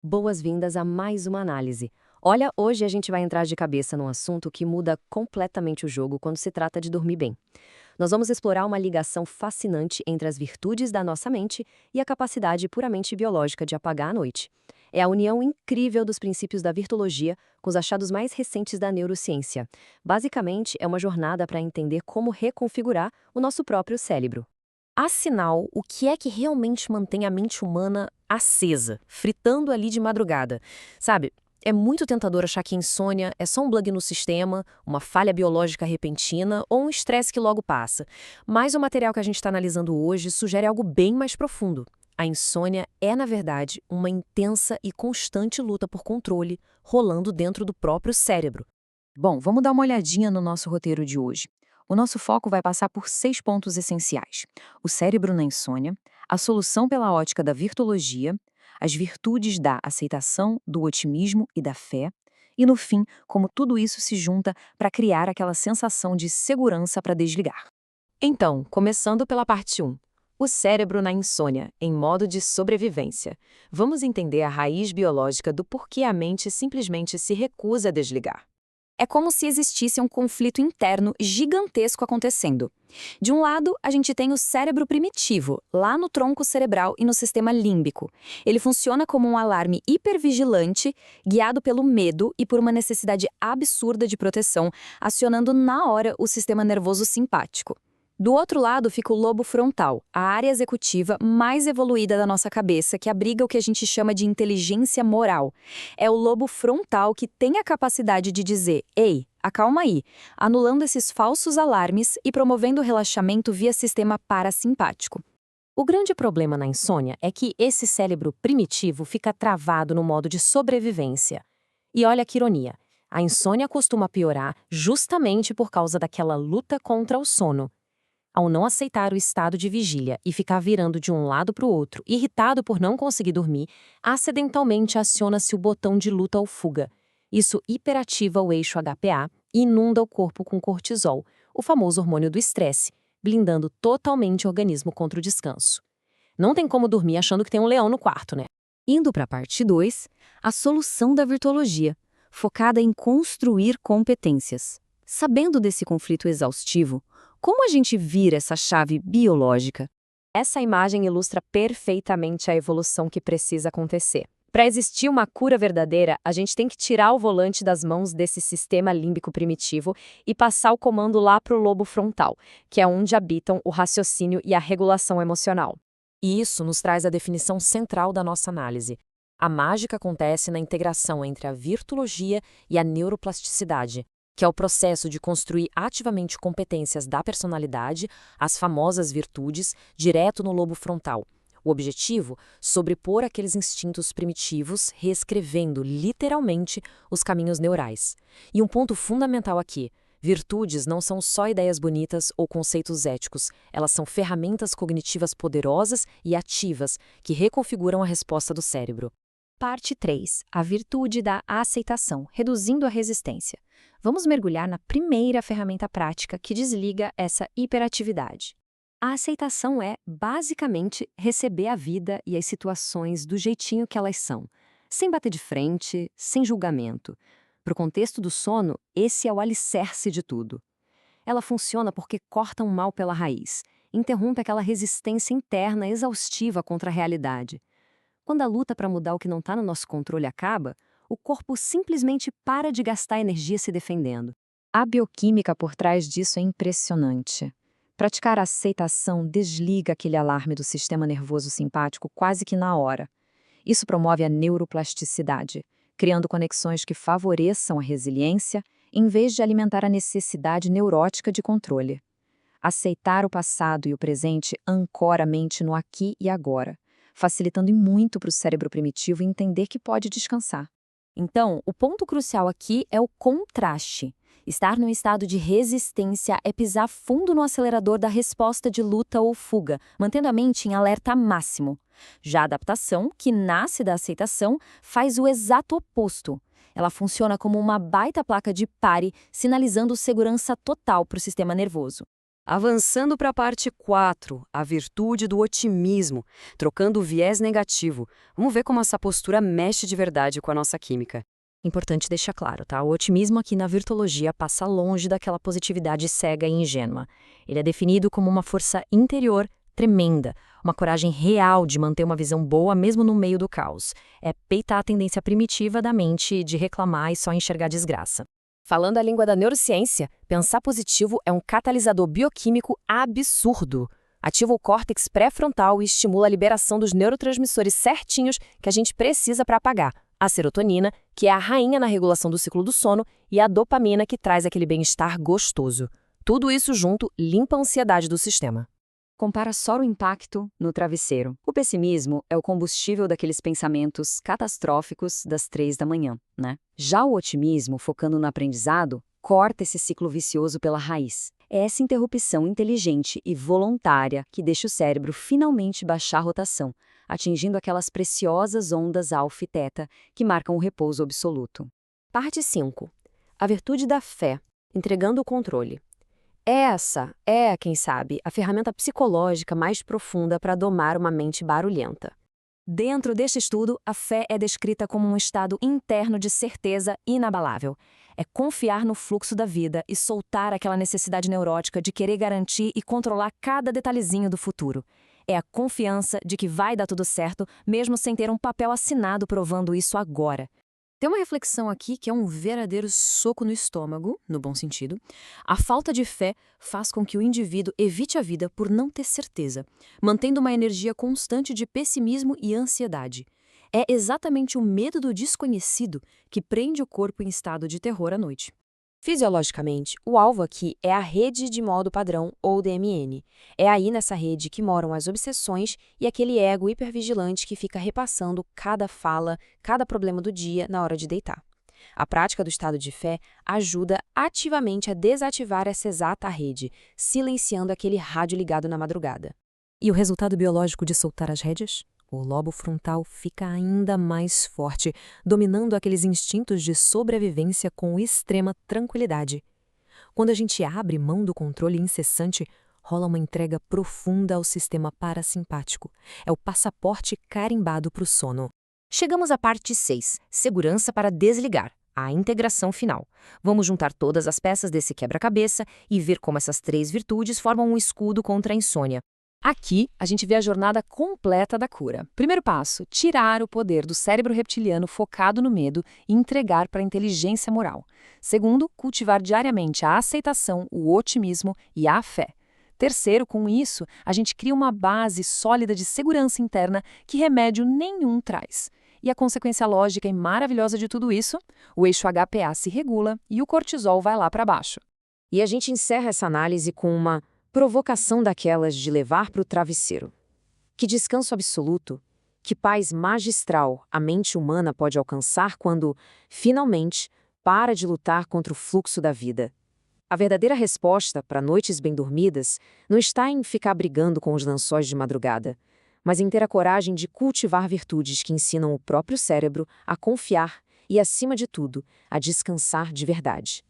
Boas-vindas a mais uma análise. Olha, hoje a gente vai entrar de cabeça num assunto que muda completamente o jogo quando se trata de dormir bem. Nós vamos explorar uma ligação fascinante entre as virtudes da nossa mente e a capacidade puramente biológica de apagar à noite. É a união incrível dos princípios da virtologia com os achados mais recentes da neurociência. Basicamente, é uma jornada para entender como reconfigurar o nosso próprio cérebro. Afinal, o que é que realmente mantém a mente humana acesa, fritando ali de madrugada? Sabe, é muito tentador achar que insônia é só um bug no sistema, uma falha biológica repentina ou um estresse que logo passa. Mas o material que a gente está analisando hoje sugere algo bem mais profundo. A insônia é, na verdade, uma intensa e constante luta por controle, rolando dentro do próprio cérebro. Bom, vamos dar uma olhadinha no nosso roteiro de hoje. O nosso foco vai passar por 6 pontos essenciais: o cérebro na insônia, a solução pela ótica da virtologia, as virtudes da aceitação, do otimismo e da fé, e, no fim, como tudo isso se junta para criar aquela sensação de segurança para desligar. Então, começando pela parte 1. O cérebro na insônia, em modo de sobrevivência. Vamos entender a raiz biológica do porquê a mente simplesmente se recusa a desligar. É como se existisse um conflito interno gigantesco acontecendo. De um lado, a gente tem o cérebro primitivo, lá no tronco cerebral e no sistema límbico. Ele funciona como um alarme hipervigilante, guiado pelo medo e por uma necessidade absurda de proteção, acionando na hora o sistema nervoso simpático. Do outro lado fica o lobo frontal, a área executiva mais evoluída da nossa cabeça, que abriga o que a gente chama de inteligência moral. É o lobo frontal que tem a capacidade de dizer: "Ei, acalma aí", anulando esses falsos alarmes e promovendo o relaxamento via sistema parasimpático. O grande problema na insônia é que esse cérebro primitivo fica travado no modo de sobrevivência. E olha que ironia, a insônia costuma piorar justamente por causa daquela luta contra o sono. Ao não aceitar o estado de vigília e ficar virando de um lado para o outro, irritado por não conseguir dormir, acidentalmente aciona-se o botão de luta ou fuga. Isso hiperativa o eixo HPA e inunda o corpo com cortisol, o famoso hormônio do estresse, blindando totalmente o organismo contra o descanso. Não tem como dormir achando que tem um leão no quarto, né? Indo para a parte 2, a solução da virtologia, focada em construir competências. Sabendo desse conflito exaustivo, como a gente vira essa chave biológica? Essa imagem ilustra perfeitamente a evolução que precisa acontecer. Para existir uma cura verdadeira, a gente tem que tirar o volante das mãos desse sistema límbico primitivo e passar o comando lá para o lobo frontal, que é onde habitam o raciocínio e a regulação emocional. E isso nos traz a definição central da nossa análise. A mágica acontece na integração entre a virtologia e a neuroplasticidade, que é o processo de construir ativamente competências da personalidade, as famosas virtudes, direto no lobo frontal. O objetivo? Sobrepor aqueles instintos primitivos, reescrevendo literalmente os caminhos neurais. E um ponto fundamental aqui: virtudes não são só ideias bonitas ou conceitos éticos, elas são ferramentas cognitivas poderosas e ativas que reconfiguram a resposta do cérebro. Parte 3. A virtude da aceitação, reduzindo a resistência. Vamos mergulhar na primeira ferramenta prática que desliga essa hiperatividade. A aceitação é, basicamente, receber a vida e as situações do jeitinho que elas são, sem bater de frente, sem julgamento. Para o contexto do sono, esse é o alicerce de tudo. Ela funciona porque corta um mal pela raiz, interrompe aquela resistência interna exaustiva contra a realidade. Quando a luta para mudar o que não está no nosso controle acaba, o corpo simplesmente para de gastar energia se defendendo. A bioquímica por trás disso é impressionante. Praticar a aceitação desliga aquele alarme do sistema nervoso simpático quase que na hora. Isso promove a neuroplasticidade, criando conexões que favoreçam a resiliência, em vez de alimentar a necessidade neurótica de controle. Aceitar o passado e o presente ancora a mente no aqui e agora, facilitando muito para o cérebro primitivo entender que pode descansar. Então, o ponto crucial aqui é o contraste. Estar num estado de resistência é pisar fundo no acelerador da resposta de luta ou fuga, mantendo a mente em alerta máximo. Já a adaptação, que nasce da aceitação, faz o exato oposto. Ela funciona como uma baita placa de pare, sinalizando segurança total para o sistema nervoso. Avançando para a parte 4, a virtude do otimismo, trocando o viés negativo. Vamos ver como essa postura mexe de verdade com a nossa química. Importante deixar claro, tá? O otimismo aqui na virtologia passa longe daquela positividade cega e ingênua. Ele é definido como uma força interior tremenda, uma coragem real de manter uma visão boa mesmo no meio do caos. É peitar a tendência primitiva da mente de reclamar e só enxergar desgraça. Falando a língua da neurociência, pensar positivo é um catalisador bioquímico absurdo. Ativa o córtex pré-frontal e estimula a liberação dos neurotransmissores certinhos que a gente precisa para apagar. A serotonina, que é a rainha na regulação do ciclo do sono, e a dopamina, que traz aquele bem-estar gostoso. Tudo isso junto limpa a ansiedade do sistema. Compara só o impacto no travesseiro. O pessimismo é o combustível daqueles pensamentos catastróficos das 3 da manhã, né? Já o otimismo, focando no aprendizado, corta esse ciclo vicioso pela raiz. É essa interrupção inteligente e voluntária que deixa o cérebro finalmente baixar a rotação, atingindo aquelas preciosas ondas alfa e teta que marcam o repouso absoluto. Parte 5. A virtude da fé, entregando o controle. Essa é, quem sabe, a ferramenta psicológica mais profunda para domar uma mente barulhenta. Dentro deste estudo, a fé é descrita como um estado interno de certeza inabalável. É confiar no fluxo da vida e soltar aquela necessidade neurótica de querer garantir e controlar cada detalhezinho do futuro. É a confiança de que vai dar tudo certo, mesmo sem ter um papel assinado provando isso agora. Tem uma reflexão aqui que é um verdadeiro soco no estômago, no bom sentido. A falta de fé faz com que o indivíduo evite a vida por não ter certeza, mantendo uma energia constante de pessimismo e ansiedade. É exatamente o medo do desconhecido que prende o corpo em estado de terror à noite. Fisiologicamente, o alvo aqui é a rede de modo padrão, ou DMN. É aí nessa rede que moram as obsessões e aquele ego hipervigilante que fica repassando cada fala, cada problema do dia na hora de deitar. A prática do estado de fé ajuda ativamente a desativar essa exata rede, silenciando aquele rádio ligado na madrugada. E o resultado biológico de soltar as rédeas? O lobo frontal fica ainda mais forte, dominando aqueles instintos de sobrevivência com extrema tranquilidade. Quando a gente abre mão do controle incessante, rola uma entrega profunda ao sistema parasimpático. É o passaporte carimbado para o sono. Chegamos à parte 6, segurança para desligar, a integração final. Vamos juntar todas as peças desse quebra-cabeça e ver como essas 3 virtudes formam um escudo contra a insônia. Aqui, a gente vê a jornada completa da cura. Primeiro passo, tirar o poder do cérebro reptiliano focado no medo e entregar para a inteligência moral. Segundo, cultivar diariamente a aceitação, o otimismo e a fé. Terceiro, com isso, a gente cria uma base sólida de segurança interna que remédio nenhum traz. E a consequência lógica e maravilhosa de tudo isso? O eixo HPA se regula e o cortisol vai lá para baixo. E a gente encerra essa análise com uma provocação daquelas de levar para o travesseiro. Que descanso absoluto, que paz magistral a mente humana pode alcançar quando, finalmente, para de lutar contra o fluxo da vida. A verdadeira resposta para noites bem dormidas não está em ficar brigando com os lençóis de madrugada, mas em ter a coragem de cultivar virtudes que ensinam o próprio cérebro a confiar e, acima de tudo, a descansar de verdade.